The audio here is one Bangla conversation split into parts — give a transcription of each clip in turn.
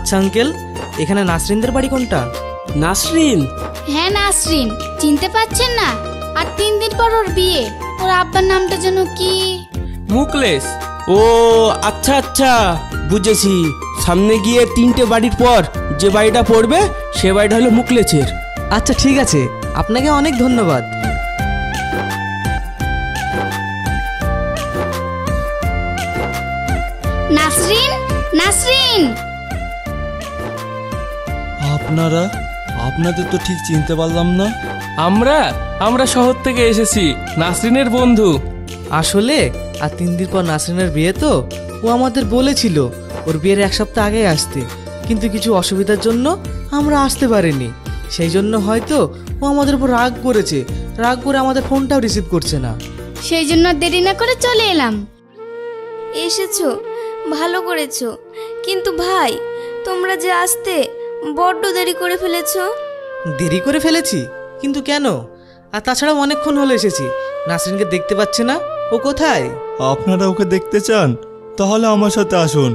আচ্ছা আঙ্কেল, এখানে নাসরিনদের বাড়ি কোনটা? নাসরিন? হ্যাঁ নাসরিন, চিনতে পারছেন না? আর 3 দিন পর ওর বিয়ে। ওর আব্বার নামটা যেন কি? মুকলেশ। ও আচ্ছা আচ্ছা, বুঝেছি। সামনে গিয়ে 3টে বাড়ির পর যে বাড়িটা পড়বে সে বাড়িটা হলো মুকলেশের। আচ্ছা ঠিক আছে, আপনাকে অনেক ধন্যবাদ। নাসরিন, নাসরিন! আপনাদের তো ঠিক চিনতে পারলাম না। আমরা শহর থেকে এসেছি, নাসরিনের বন্ধু। আসলে আর 3 দিন পর নাসরিনের বিয়ে, তো ও আমাদের বলেছিল ওর বিয়ের 1 সপ্তাহ আগে আসতে, কিন্তু কিছু অসুবিধার জন্য আমরা আসতে পারিনি। সেই জন্য হয়তো ও আমাদের উপর রাগ করেছে, রাগ করে আমাদের ফোনটাও রিসিভ করছে না। সেই জন্য দেরি না করে চলে এলাম। এসেছো, ভালো করেছো। কিন্তু ভাই, তোমরা যে আসতে বড্ড দেরি করে ফেলেছো। দেরি করে ফেলেছি? কিন্তু কেন? আর তাছাড়াও অনেকক্ষণ হলো এসেছি, নাসরিনকে দেখতে পাচ্ছে না। ও কোথায়? আপনারা ওকে দেখতে চান? তাহলে আমার সাথে আসুন।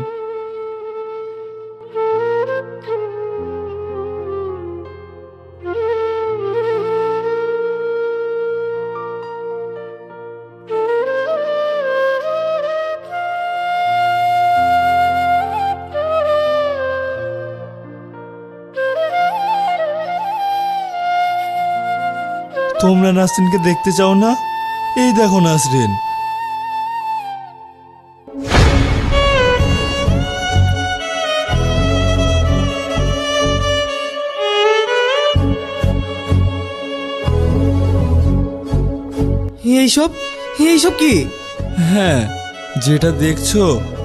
তোমরা নাসরিনকে দেখতে চাও না? এই দেখো নাসরিন। এইসব এইসব কি? হ্যাঁ, যেটা দেখছো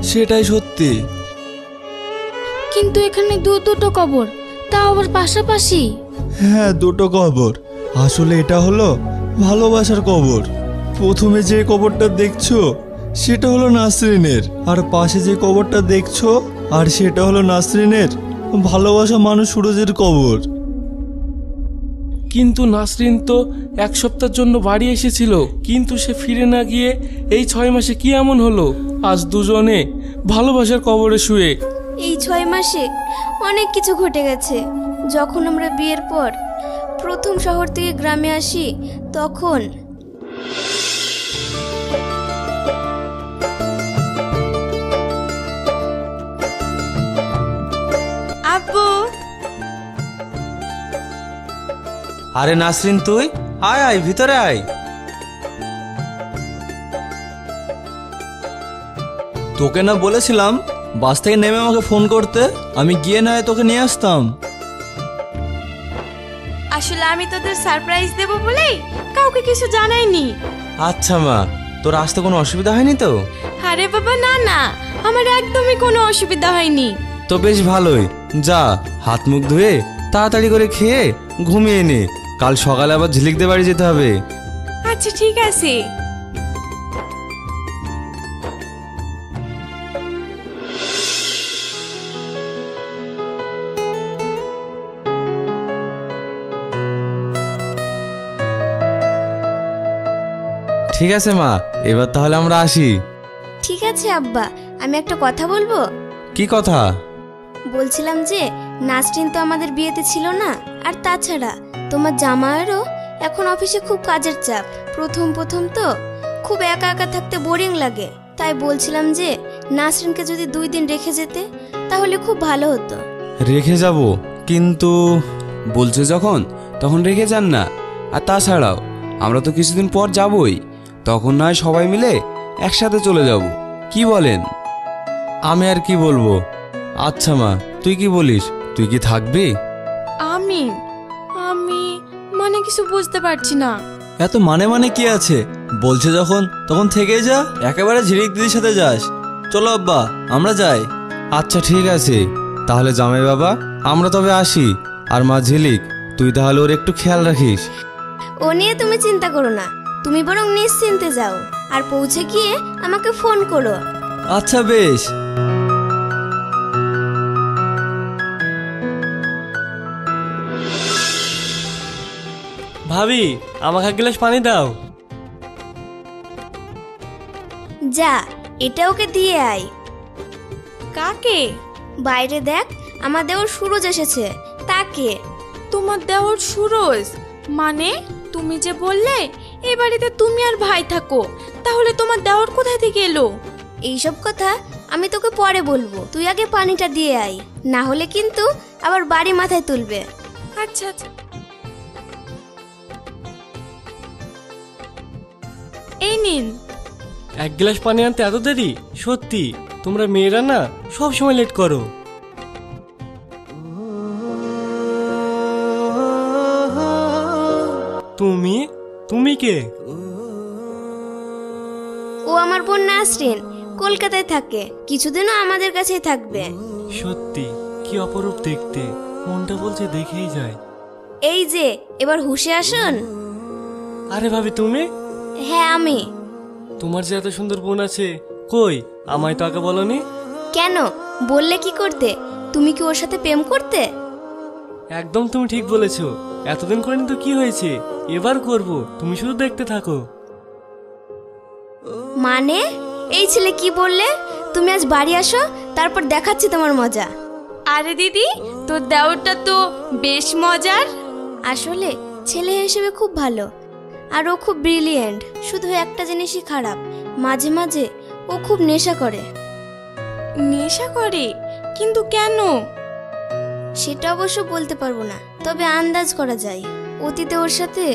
সেটাই সত্যি। কিন্তু এখানে দুটো কবর, তাও আবার পাশাপাশি। হ্যাঁ, 2টো কবর। আসলে এটা হলো ভালোবাসার কবর। প্রথমে যে কবরটা দেখছো সেটা হলো নাসরিনের, আর পাশে যে কবরটা দেখছো আর সেটা হলো নাসরিনের ভালোবাসা মানুষ সুরজের কবর। কিন্তু নাসরিন তো 1 সপ্তাহের জন্য বাড়ি এসেছিল, কিন্তু সে ফিরে না গিয়ে এই 6 মাসে কি এমন হলো আজ দুজনে ভালোবাসার কবরে শুয়ে? এই 6 মাসে অনেক কিছু ঘটে গেছে। যখন আমরা বিয়ের পর প্রথম শহর থেকে গ্রামে আসি, তখন আব্বু। আরে নাসরিন, তুই আয় আয়, ভিতরে আয়। তোকে না বলেছিলাম বাস থেকে নেমে আমাকে ফোন করতে? আমি গিয়ে নয় তোকে নিয়ে আসতাম। আসলে আমি তোদের সারপ্রাইজ দেব বলেই কাউকে কিছু জানাইনি। আচ্ছা মা, তোর আসতে কোনো অসুবিধা হয়নি তো? আরে বাবা, না না, আমার একদমই কোনো অসুবিধা হয়নি। তো বেশ ভালোই। যা, হাত মুখ ধুয়ে তাড়াতাড়ি করে খেয়ে ঘুমিয়ে নে, কাল সকালে আবার ঝিলিকদের বাড়ি যেতে হবে। আচ্ছা ঠিক আছে। ঠিক আছে মা, এবার তাহলে আমরা আসি। ঠিক আছে আব্বা, আমি একটা কথা বলবো। কি কথা? বলছিলাম যে নাসরিন তো আমাদের বিয়েতে ছিল না, আর তাছাড়া তোমার জামাইয়েরও এখন অফিসে খুব কাজের চাপ। প্রথম তো খুব একা একা থাকতে বোরিং লাগে, তাই বলছিলাম যে নাসরিনকে যদি 2 দিন রেখে যেতে তাহলে খুব ভালো হতো। রেখে যাব? কিন্তু বলছে যখন তখন রেখে যান না। আর তাছাড়াও আমরা তো কিছুদিন পর যাবই, তখন নয় সবাই মিলে একসাথে চলে যাব, কি বলেন? আমি আর কি বলবো। আচ্ছা মা, তুই কি বলিস? তুই কি থাকবি? আমি মানে কিছু বুঝতে পারছি না। এত মানে কি আছে? বলছে যখন তখন থেকে যা, একেবারে ঝিলিক দিদির সাথে যাস। চলো আব্বা, আমরা যাই। আচ্ছা ঠিক আছে, তাহলে জামাই বাবা আমরা তবে আসি। আর মা ঝিলিক, তুই তাহলে ওর একটু খেয়াল রাখিস। ও নিয়ে তুমি চিন্তা করো না, তুমি বরং নিশ্চিন্তে যাও, আর পৌঁছে গিয়ে আমাকে ফোন করো। আচ্ছা বেশ। ভাবি, আমাকে 1 গ্লাস পানি দাও। যা, এটা ওকে দিয়ে আয়। কাকে? বাইরে দেখ, আমার দেওর সুরজ এসেছে। তাকে তোমার দেওর সুরজ? মানে তুমি যে বললে এই বাড়িতে তুমি আর ভাই থাকো, তাহলে তোমার দেওর কোথায় থেকে এলো? এইসব কথা আমি তোকে পরে বলবো, তুই আগে পানিটা দিয়ে আয়, না হলে কিন্তু আবার বাড়ি মাথায় তুলবে। আচ্ছা আচ্ছা। এই নিন। এক গ্লাস পানি আনতে এত দেরি? সত্যি তোমরা মেয়েরা না সব সময় লেট করো। তুমি কে? ও আমার বোন নাসরিন, কলকাতায় থাকে, কিছুদিনও আমাদের কাছেই থাকবে। সত্যি কি অপরূপ দেখতে, মনটা বলছে দেখেই যায়। এই যে এবার হুশে আসুন। আরে ভাবি তুমি? হ্যাঁ আমি। তোমার যে এত সুন্দর বোন আছে, কই আমায় তো আগে বলনি। কেন, বললে কি করতে? তুমি কি ওর সাথে প্রেম করতে? একদম তুমি ঠিক বলেছো, এতদিন করিনি তো কি হয়েছে, এবার করব, তুমি শুধু দেখতে থাকো। মানে এই ছেলে কি বললে? তুমি আজ বাড়ি আসো, তারপর দেখাচ্ছি তোমার মজা। আরে দিদি, তোর দেওরটা তো বেশ মজার। আসলে ছেলে হিসেবে খুব ভালো, আর ও খুব ব্রিলিয়েন্ট। শুধু একটা জিনিসই খারাপ, মাঝে মাঝে ও খুব নেশা করে। নেশা করে? কিন্তু কেন? সেটা অবশ্য বলতে পারবো না, তবে আন্দাজ করা যায় অতীতে ওর সাথে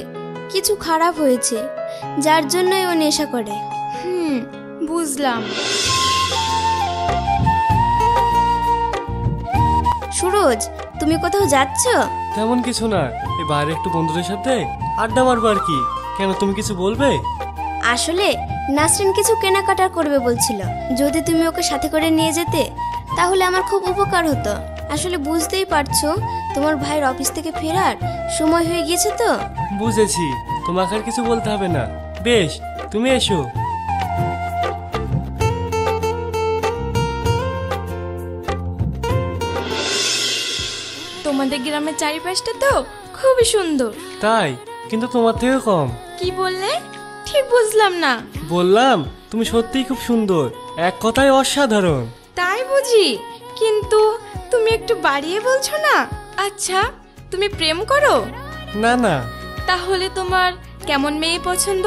কিছু খারাপ হয়েছে, যার জন্যই ও নেশা করে। বুঝলাম। সুরজ, তুমি কোথাও যাচ্ছ? তেমন কিছু না, এই বাইরে একটু বন্ধুদের সাথে আড্ডা মারবো আর কি। কেন, তুমি কিছু বলবে? আসলে নাসরিন কিছু কেনাকাটা করবে বলছিল, যদি তুমি ওকে সাথে করে নিয়ে যেতে তাহলে আমার খুব উপকার হতো। আসলে বুঝতেই পারছো, তোমার ভাইয়ের অফিস থেকে ফেরার সময় হয়ে গিয়েছে তো। বুঝেছি, তোমাকে আর কিছু বলতে হবে না। বেশ, তুমি এসো। তোমাদের গ্রামের চারিপাশটা তো খুবই সুন্দর। তাই? কিন্তু তোমার থেকে কম। কি বললে? ঠিক বুঝলাম না। বললাম তুমি সত্যিই খুব সুন্দর, এক কথায় অসাধারণ। তাই বুঝি? কিন্তু তুমি একটু বাড়িয়ে বলছো না। আচ্ছা, তুমি প্রেম করো? না না। তাহলে তোমার কেমন মেয়ে পছন্দ?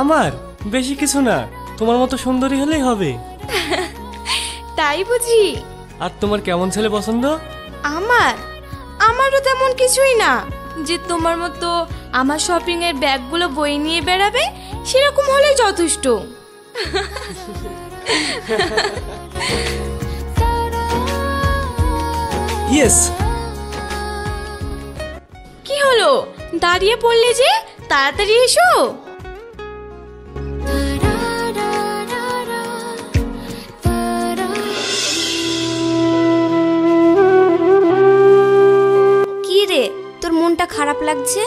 আমার বেশি কিছু না, তোমার মতো সুন্দরী হলেই হবে। তাই বুঝি? আর তোমার কেমন ছেলে পছন্দ? আমারও তেমন কিছুই না, যে তোমার মতো আমার শপিং এর ব্যাগগুলো বই নিয়ে বেড়াবে, সেরকম হলেই যথেষ্ট। ইয়েস। কি হলো, দাঁড়িয়ে পড়লে যে? তাড়াতাড়ি এসো। কি রে, তোর মনটা খারাপ লাগছে?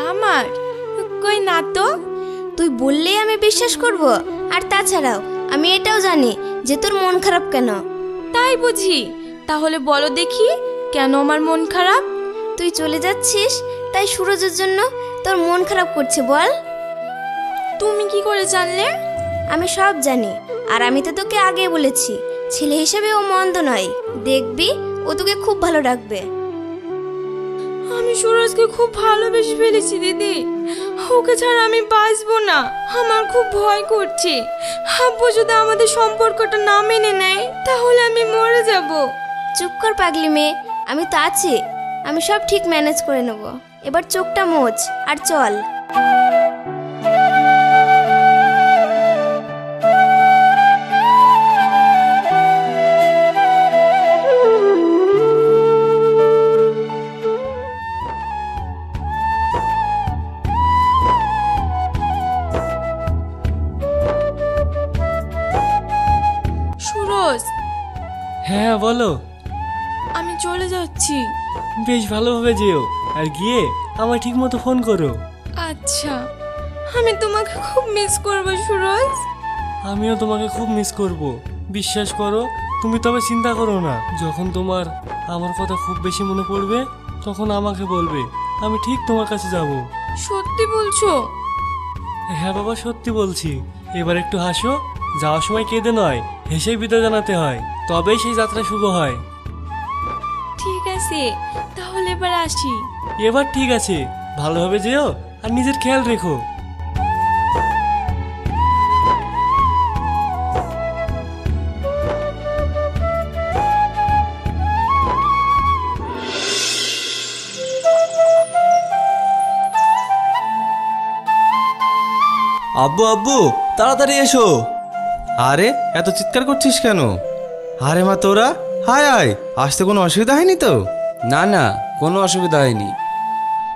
আমার কই না তো। তুই বললেই আমি বিশ্বাস করব, আর তাছাড়াও আমি এটাও জানি যে তোর মন খারাপ কেন। তাই বুঝি? তাহলে বলো দেখি, কেন আমার মন খারাপ? তুই চলে যাচ্ছিস, তাই সুরজের জন্য তোর মন খারাপ করছে। বল। তুমি কি করে জানলে? আমি সব জানি, আর আমি তো তোকে আগে বলেছি, ছেলে হিসেবে ও মন্দ নয়, দেখবি ও তোকে খুব ভালো রাখবে। আমি সুরজকে খুব ভালোবেসে ফেলেছি দিদি, ওকে ছাড়া আমি বাঁচবো না। আমার খুব ভয় করছে, আব্বু যদি আমাদের সম্পর্কটা না মেনে নেয় তাহলে আমি মরে যাব। চুপ কর পাগলি মেয়ে, আমি তো আছি, আমি সব ঠিক ম্যানেজ করে নেব। এবার চোখটা মোচ আর চল। সুরজ, হ্যাঁ বলো। আমি চলে যাচ্ছি। বেশ ভালোভাবে যেও, আর গিয়ে আমায় ঠিক মতো ফোন করো। আচ্ছা, আমি তোমাকে খুব মিস করব সুরজ। আমিও তোমাকে খুব মিস করব, বিশ্বাস করো। তুমি তবে চিন্তা করো না, যখন তোমার আমার কথা খুব বেশি মনে পড়বে তখন আমাকে বলবে, আমি ঠিক তোমার কাছে যাব। সত্যি বলছো? হ্যাঁ বাবা, সত্যি বলছি। এবার একটু হাসো, যাওয়ার সময় কেঁদে নয়, হেসে বিদায় জানাতে হয়, তবেই সেই যাত্রা শুভ হয়। আছে, তাহলে এবার আসি। এবার ঠিক আছে, ভালোভাবে যেও আর নিজের খেয়াল রেখো। আব্বু আব্বু তাড়াতাড়ি এসো। আরে এত চিৎকার করছিস কেন? আরে মা তোরা, হায় আয়, আসতে কোনো অসুবিধা হয়নি তো? না না, কোনো অসুবিধা হয়নি।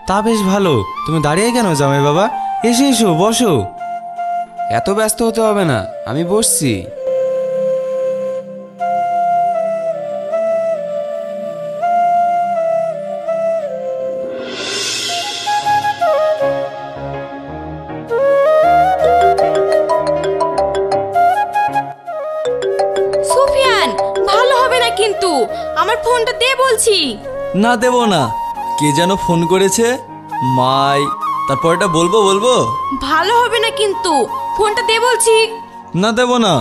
তা বেশ ভালো। তুমি দাঁড়িয়ে কেন জামাই বাবা? এসে এসো, বসো। এত ব্যস্ত হতে হবে না, আমি বসছি। সুফিয়ান, ভালো হবে না কিন্তু, আমার ফোনটা দে বলছি। না দেব না। কে যেন ফোন করেছে? মাই। তারপর এটা বলবো? ভালো হবে না কিন্তু, ফোনটা দে বলছি। না দেব না।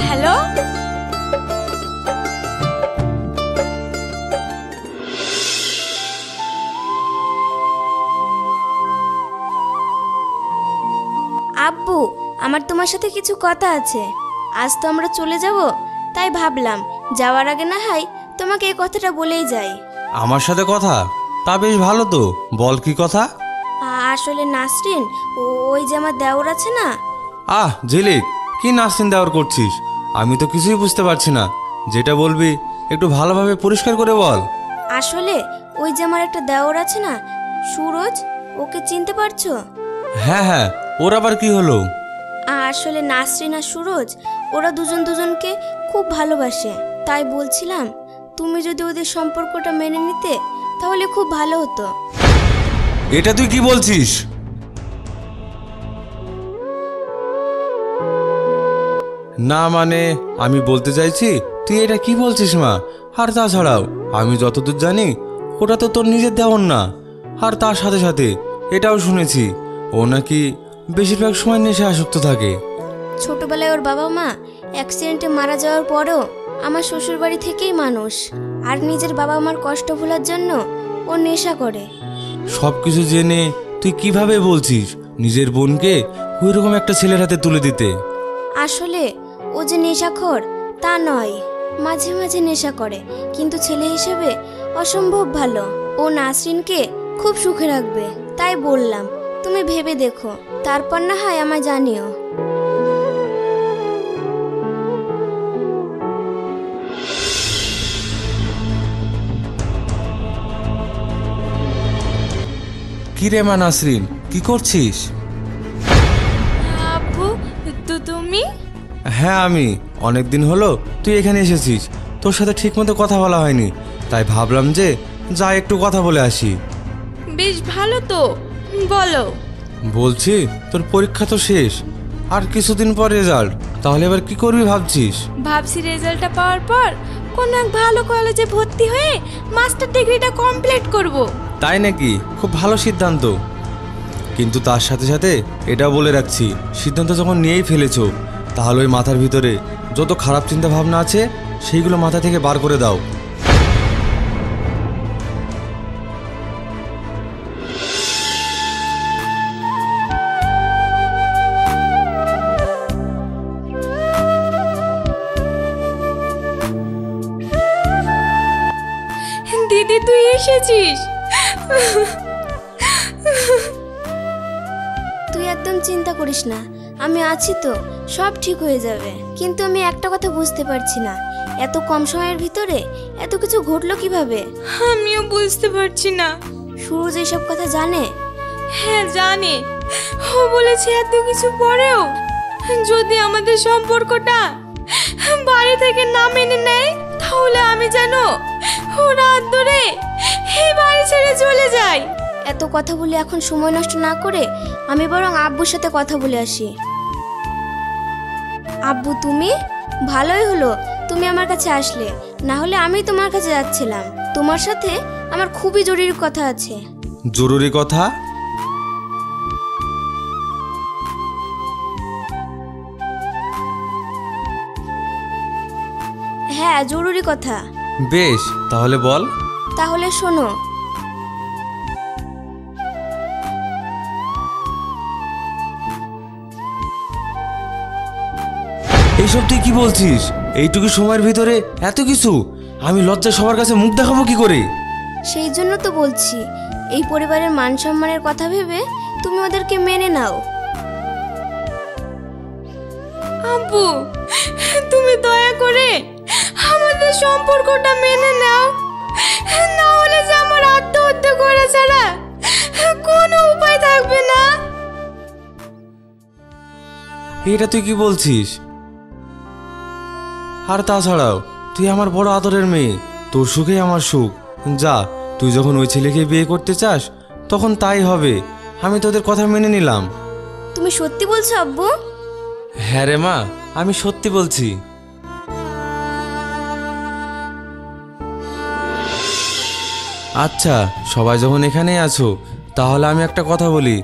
হ্যালো, আব্বু, আমার তোমার সাথে কিছু কথা আছে। আজ তো আমরা চলে যাব, তাই ভাবলাম যাওয়ার আগে না হয় তোমাকে এই কথাটা বলেই যাই। আমার সাথে কথা? তা বেশ ভালো তো, বল কি কথা? আসলে নাসরিন, ওই যে আমার দেওর আছে না। আহ ঝিলিক, কি নাসরিন দেওয়ার করছিস? আমি তো কিছুই বুঝতে পারছি না। যেটা বলবি একটু ভালোভাবে পরিষ্কার করে বল। আসলে ওই যে আমার একটা দেওর আছে না, সুরজ, ওকে চিনতে পারছো? হ্যাঁ হ্যাঁ, ওর আবার কি হলো? আসলে নাসরিন আর সুরজ, ওরা দুজন দুজনকে খুব ভালোবাসে। তাই বলছিলাম, তুমি যদি ওদের সম্পর্কটা মেনে নিতে তাহলে খুব ভালো হতো। এটা তুই কি বলছিস? না মানে আমি বলতে চাইছি, তুই এটা কি বলছিস মা? আর তাছাড়াও আমি যতদূর জানি ওটা তো তোর নিজের দেওয়ার না। আর তার সাথে সাথে এটাও শুনেছি ও নাকি বেশিরভাগ সময় নেশা আসক্ত থাকে। ছোটবেলায় ওর বাবা মা অ্যাক্সিডেন্টে মারা যাওয়ার পরও আমার শ্বশুর বাড়ি থেকেই মানুষ, আর নিজের বাবা মার কষ্ট ভোলার জন্য ও নেশা করে। সব কিছু জেনে তুই কিভাবে বলছিস নিজের বোনকে ওইরকম একটা ছেলের হাতে তুলে দিতে? আসলে ও যে নেশাখোর তা নয়, মাঝে মাঝে নেশা করে, কিন্তু ছেলে হিসেবে অসম্ভব ভালো। ও নাসরিনকে খুব সুখে রাখবে, তাই বললাম তুমি ভেবে দেখো, তারপর না হয় আমায় জানিও। কি রে মা নাসরিন, কি করছিস? আব্বু, তুমি? হ্যাঁ আমি। অনেকদিন হলো তুই এখানে এসেছিস, তোর সাথে ঠিকমতো কথা বলা হয়নি, তাই ভাবলাম যে যা একটু কথা বলে আসি। বেশ ভালো তো, বলো। বলছি তোর পরীক্ষা তো শেষ, আর কিছুদিন পর রেজাল্ট, তাহলে এবার কি করবি ভাবছিস? ভাবছি রেজাল্টটা পাওয়ার পর কোন এক ভালো কলেজে ভর্তি হয়ে মাস্টার ডিগ্রিটা কমপ্লিট করব। তাই নাকি? খুব ভালো সিদ্ধান্ত। কিন্তু তার সাথে সাথে এটাও বলে রাখছি, সিদ্ধান্ত যখন নিয়েই ফেলেছো তাহলে ওই মাথার ভিতরে যত খারাপ চিন্তা ভাবনা আছে সেইগুলো মাথা থেকে বার করে দাও। দিদি, তুই এসেছিস? তুই একদম চিন্তা করিস না, আমি আছি তো, সব ঠিক হয়ে যাবে। কিন্তু আমি একটা কথা বুঝতে পারছি না, এত কম সময়ের ভিতরে এত কিছু ঘটলো কিভাবে? আমিও বুঝতে পারছি না। সুরজ এসব কথা জানে? হ্যাঁ জানে, ও বলেছে এত কিছু পরেও যদি আমাদের সম্পর্কটা বাড়ি থেকে না মেনে নেয় তাহলে আমি যেন ও রাত ধরে এই বাড়ি ছেড়ে চলে যাই। এত কথা বলে এখন সময় নষ্ট না করে আমি বরং আব্বুর সাথে কথা বলে আসি। আব্বু, তুমি? ভালোই হলো তুমি আমার কাছে আসলে, না হলে আমি তোমার কাছে যাচ্ছিলাম। তোমার সাথে আমার খুবই জরুরি কথা আছে। জরুরি কথা? হ্যাঁ, জরুরি কথা। বেশ, তাহলে বল। তাহলে শোনো। এইসব তুই কি বলছিস? এইটুকু সময়ের ভিতরে এত কিছু? আমি লজ্জা সবার কাছে মুখ দেখাবো কি করে? সেই জন্য তো বলছি, এই পরিবারের মান সম্মানের কথা ভেবে তুমি ওদেরকে মেনে নাও। আব্বু, তুমি দয়া করে আমাদের সম্পর্কটা মেনে নাও, না হলে যে আমার আত্মহত্যা করা ছাড়া কোনো উপায় থাকবে না। এটা তুই কি বলছিস? আর তাছাড়াও তুই আমার বড় আদরের মেয়ে, তোর সুখে আমার সুখ। যা, তুই যখন ওই ছেলেকে বিয়ে করতে চাস তখন তাই হবে। আমি তোদের কথা মেনে নিলাম। তুমি সত্যি বলছো আব্বু? হ্যাঁ রে মা, আমি সত্যি বলছি। আচ্ছা, সবাই যখন এখানেই আছো তাহলে আমি একটা কথা বলি।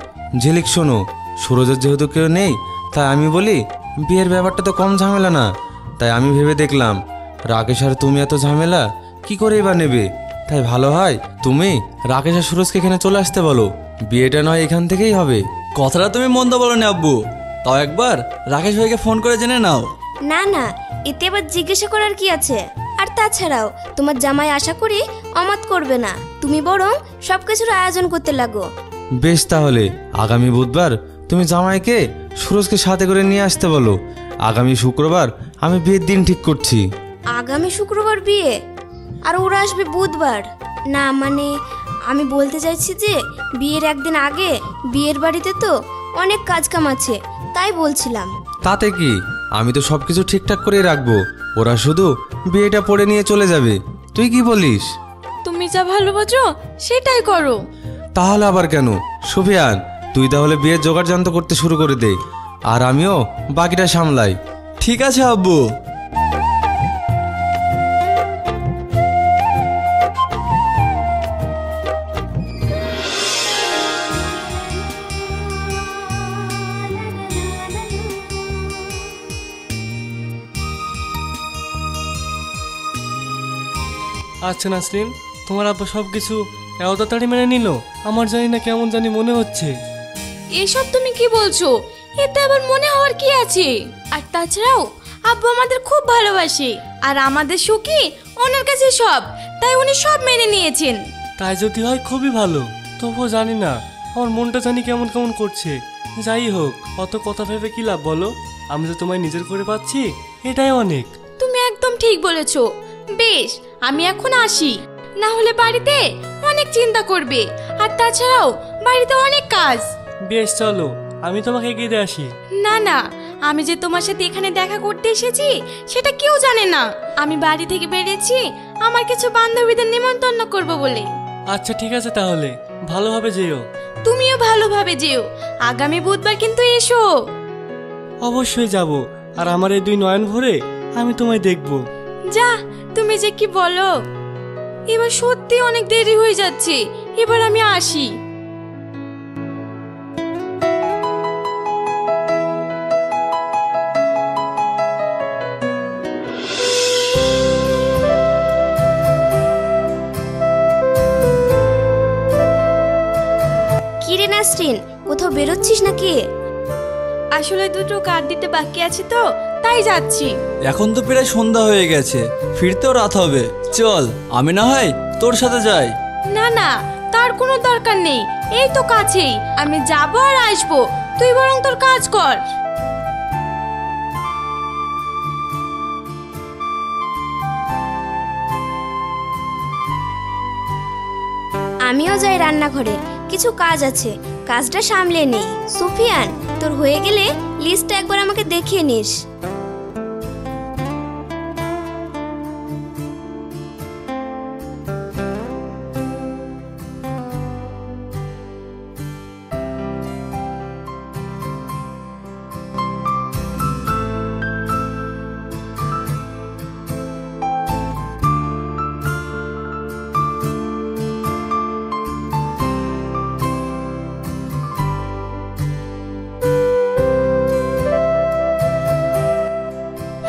ঝিলিক শোনো, সুরজের যেহেতু কেউ নেই তাই আমি বলি, বিয়ের ব্যাপারটা তো কম ঝামেলা না। তাই আমি ভেবে দেখলাম রাকেশ আর তুমি এত ঝামেলা কি করেই বা নেবে। তাই ভালো হয় তুমি রাকেশ আর সুরজকে এখানে চলে আসতে বলো, বিয়েটা নয় এখান থেকেই হবে। কথাটা তুমি মন্দ বলো না আব্বু, তাও একবার রাকেশ ভাইকে ফোন করে জেনে নাও। না না, এতে আবার জিজ্ঞাসা করার কি আছে? আর তাছাড়াও তোমার জামাই আশা করি অমত করবে না। তুমি বরং সবকিছুর আয়োজন করতে লাগো। বেশ, তাহলে আগামী বুধবার তুমি জামাইকে সুরজকে সাথে করে নিয়ে আসতে বলো। আগামী শুক্রবার আমি বিয়ের দিন ঠিক করছি। আগামী শুক্রবার বিয়ে, আর ওরা আসবে বুধবার? না মানে আমি বলতে চাইছি যে বিয়ের একদিন আগে বিয়ের বাড়িতে তো অনেক কাজ কাম আছে, তাই বলছিলাম। তাতে কি, আমি তো সব কিছু ঠিকঠাক করেই রাখবো। ওরা শুধু বিয়েটা পড়ে নিয়ে চলে যাবে। তুই কি বলিস? তুমি যা ভালোবাসো সেটাই করো। তাহলে আবার কেন? সুফিয়ান, তুই তাহলে বিয়ের জোগাড়যন্ত্র করতে শুরু করে দে, আর আমিও বাকিটা সামলাই। ঠিক আছে আব্বু। আচ্ছা নাসরিন, তোমার আব্বা সব কিছু এত তাড়াতাড়ি মেনে নিল? আমার জানি না কেমন জানি মনে হচ্ছে। এসব তুমি কি বলছো? এতে আবার মনে হওয়ার কি আছে? আর তাছাড়াও আব্বু আমাদের খুব ভালোবাসে, আর আমাদের সুখী ওনার কাছে সব, তাই উনি সব মেনে নিয়েছেন। তাই যদি হয় খুবই ভালো, তবুও জানি না, আমার মনটা জানি কেমন কেমন করছে। যাই হোক, অত কথা ভেবে কি লাভ বলো? আমি তো তোমায় নিজের করে পাচ্ছি, এটাই অনেক। তুমি একদম ঠিক বলেছো। বেশ, আমি এখন আসি, না হলে বাড়িতে অনেক চিন্তা করবে, আর তাছাড়াও বাড়িতে অনেক কাজ। বেশ, চলো আমি তোমাকে এগিয়ে দিয়ে আসি। না না, আমি যে তোমার সাথে এখানে দেখা করতে এসেছি সেটা কেউ জানে না। আমি বাড়ি থেকে বেরিয়েছি আমার কিছু বান্ধবীদের নিমন্ত্রণ করব বলে। আচ্ছা ঠিক আছে, তাহলে ভালোভাবে যেও। তুমিও ভালোভাবে যেও। আগামী বুধবার কিন্তু এসো। অবশ্যই যাব, আর আমার এই দুই নয়ন ভরে আমি তোমায় দেখব। যা, তুমি যে কি বলো। এবার সত্যি অনেক দেরি হয়ে যাচ্ছে, এবার আমি আসি। কিরে নাসরিন, কোথাও বেরোচ্ছিস নাকি? আসলে দুটো কার্ড দিতে বাকি আছে তো, তাই যাচ্ছি। এখন তো প্রায় সন্ধ্যা হয়ে গেছে, ফিরতেও রাত হবে। চল, আমি না হয় তোর সাথে যাই। না না, তার কোনো দরকার নেই, এই তো কাছেই, আমি যাবো আর আসবো। তুই বরং তোর কাজ কর। আমিও যাই রান্নাঘরে, কিছু কাজ আছে, কাজটা সামলে নেই। সুফিয়ান, তোর হয়ে গেলে লিস্টটা একবার আমাকে দেখিয়ে নিস।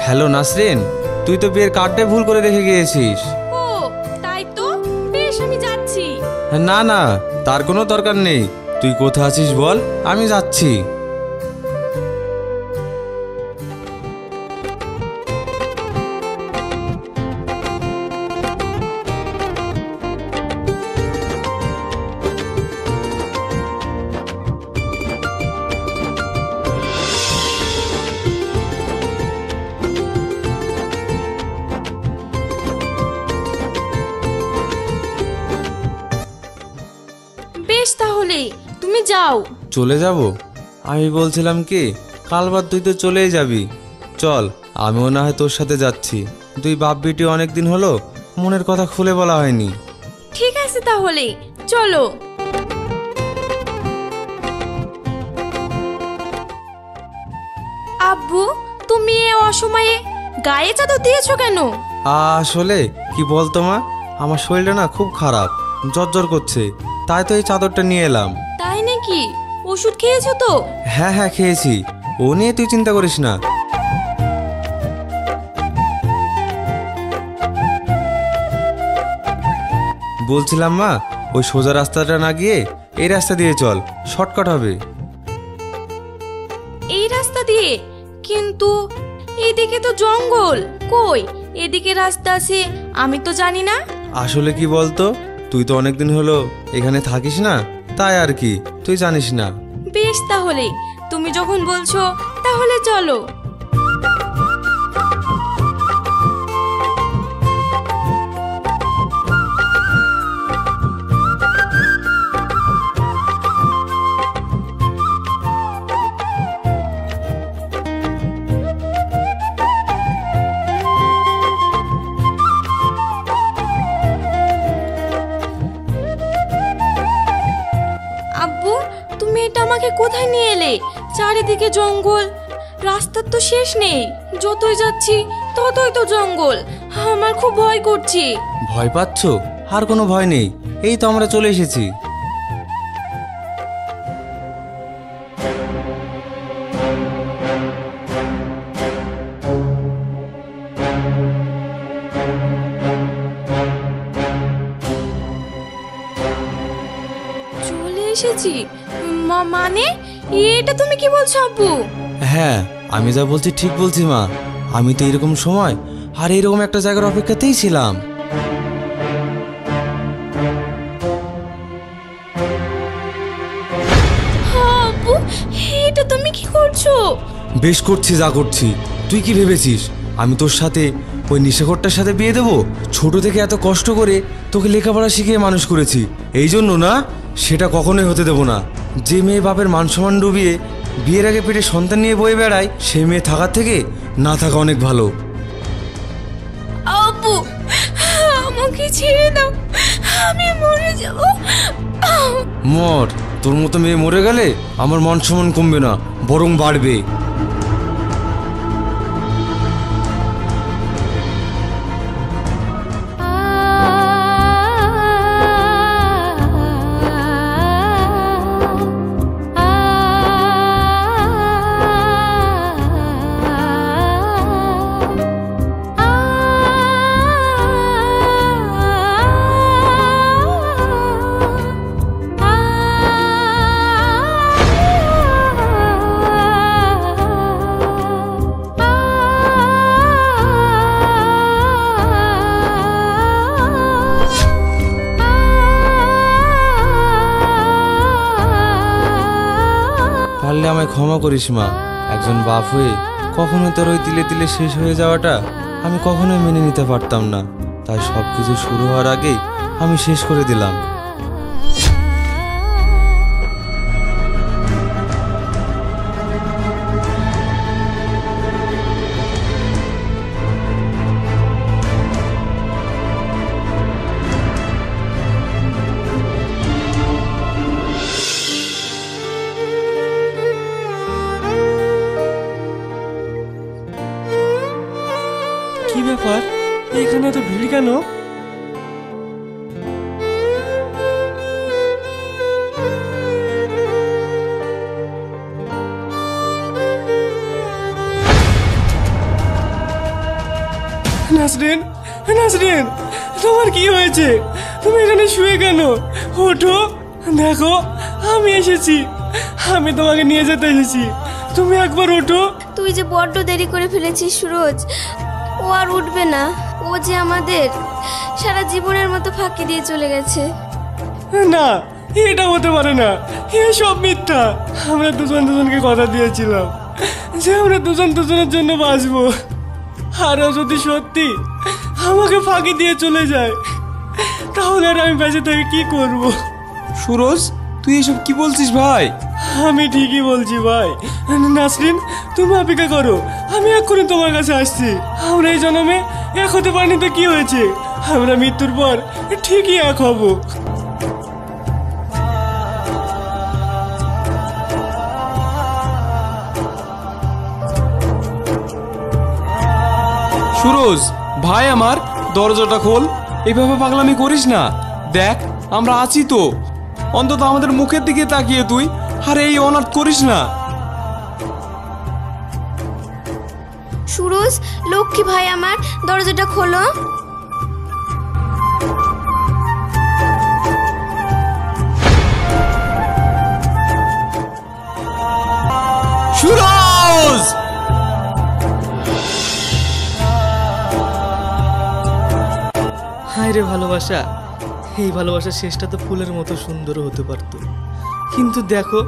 হ্যালো নাসরিন, তুই তো বিয়ের কার্ডটাই ভুল করে রেখে গিয়েছিস। ও তাই তো, বেশ আমি যাচ্ছি। না না, তার কোনো দরকার নেই। তুই কোথায় আছিস বল, আমি যাচ্ছি। বেশ তাহলে তুমি যাও। চলে যাব? আমি বলছিলাম কি, কাল বাদ তুই তো চলেই যাবি। চল, আমিও না হয় তোর সাথে যাচ্ছি। তুই বাপ বেটি অনেক দিন হলো, মনের কথা খুলে বলা হয়নি। ঠিক আছে তাহলে চলো। আব্বু, তুমি এ অসময়ে গায়ে চাদর দিয়েছো কেন? আসলে কি বলতো মা, আমার শরীরটা না খুব খারাপ, জ্বর জ্বর করছে, তাই তো এই চাদরটা নিয়ে এলাম। তাই নাকি? ওষুধ খেয়েছো তো? হ্যাঁ হ্যাঁ খেয়েছি, ও নিয়ে তুই চিন্তা করিস না। বলছিলাম মা, ওই সোজা রাস্তাটা না গিয়ে এই রাস্তা দিয়ে চল, শর্টকাট হবে। এই রাস্তা দিয়ে? কিন্তু এদিকে তো জঙ্গল। কই এদিকে রাস্তা আছে? আমি তো জানি না। আসলে কি বলতো, তুই তো অনেকদিন হলো এখানে থাকিস না, তাই আর কি, তুই জানিস না। বেশ তাহলে তুমি যখন বলছো তাহলে চলো। আব্বু, তুমি এটা আমাকে কোথায় নিয়ে এলে? চারিদিকে জঙ্গল, রাস্তার তো শেষ নেই। যতই যাচ্ছি ততই তো জঙ্গল, আমার খুব ভয় করছে। ভয় পাচ্ছ? আর কোনো ভয় নেই, এই তো আমরা চলে এসেছি। চলে এসেছি? মানে এটা তুমি কি বলছো আব্বু? হ্যাঁ, আমি যা বলছি ঠিক বলছি মা। আমি তো এরকম সময় আর এরকম একটা জায়গার অপেক্ষাতেই ছিলাম। আব্বু, এটা তুমি কি করছো? বেশ করছি যা করছি। তুই কি ভেবেছিস আমি তোর সাথে ওই নিশাখোরটার সাথে বিয়ে দেবো? ছোট থেকে এত কষ্ট করে তোকে লেখাপড়া শিখিয়ে মানুষ করেছি, এই জন্য না? সেটা কখনোই হতে দেবো না। যে মেয়ে বাপের মান সম্মান ডুবিয়ে বিয়ের আগে পেটে সন্তান নিয়ে বয়ে বেড়ায়, সেই মেয়ে থাকার থেকে না থাকা অনেক ভালো। আব্বু, আমাকে ছেড়ে দাও, আমি মরে যাব। মর, তোর মতো মেয়ে মরে গেলে আমার মান সম্মান কমবে না, বরং বাড়বে। পারলে আমায় ক্ষমা করিস মা। একজন বাপ হয়ে কখনোই তোর ওই তিলে তিলে শেষ হয়ে যাওয়াটা আমি কখনোই মেনে নিতে পারতাম না, তাই সব কিছু শুরু হওয়ার আগেই আমি শেষ করে দিলাম। কি ব্যাপার, এখানে এত ভিড় কেন? নাসরিন, নাসরিন, তোমার কি হয়েছে? তুমি এখানে শুয়ে কেন? ওঠো, দেখো আমি এসেছি, আমি তোমাকে নিয়ে যেতে এসেছি, তুমি একবার ওঠো। তুই যে বড্ড দেরি করে ফেলেছিস সুরজ, ও আর উঠবে না। ও যে আমাদের সারা জীবনের মতো ফাঁকি দিয়ে চলে গেছে। না, এটা হতে পারে না, এ সব মিথ্যা। আমরা দুজন দুজনকে কথা দিয়েছিলাম যে আমরা দুজন দুজনের জন্য বাঁচবো, আর ও যদি সত্যি আমাকে ফাঁকি দিয়ে চলে যায়, তাহলে আর আমি বেঁচে থেকে কি করব? সুরজ, তুই এসব কি বলছিস ভাই? আমি ঠিকই বলছি ভাই। নাসরিন, তুমি অপেক্ষা করো, আমি এক্ষুনি তোমার কাছে আসছি। আমরা এই জন্মে এক হতে পারিনি তো কি হয়েছে, আমরা মৃত্যুর পর ঠিকই এক হব। সুরজ ভাই আমার, দরজাটা খোল, এইভাবে পাগলামি করিস না। দেখ আমরা আছি তো, অন্তত আমাদের মুখের দিকে তাকিয়ে তুই আর এই অনাথ করিস না। সুরজ, লক্ষ্মী ভাই আমার, দরজাটা খোলো। সুরজ! হায় রে ভালোবাসা, এই ভালোবাসার শেষটা তো ফুলের মতো সুন্দর হতে পারতো, কিন্তু দেখো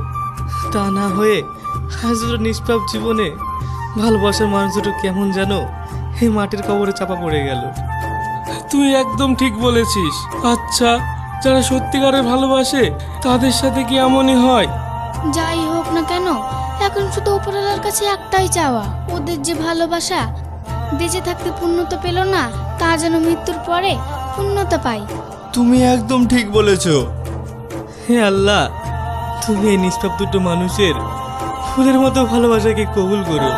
তা না হয়ে আজ ওর নিষ্পাপ জীবনে ভালোবাসার মানুষ দুটো কেমন যেন এই মাটির কবরে চাপা পড়ে গেল। তুই একদম ঠিক বলেছিস। আচ্ছা, যারা সত্যিকারের ভালোবাসে তাদের সাথে কি এমনই হয়? যাই হোক না কেন, এখন শুধু উপরওয়ালার কাছে একটাই চাওয়া, ওদের যে ভালোবাসা বেঁচে থাকতে পূর্ণতা পেল না, তা যেন মৃত্যুর পরে পূর্ণতা পাই। তুমি একদম ঠিক বলেছো। হে আল্লাহ, তুমি এই নিষ্পাপ দুটো মানুষের ফুলের মতো ভালোবাসাকে কবুল করো।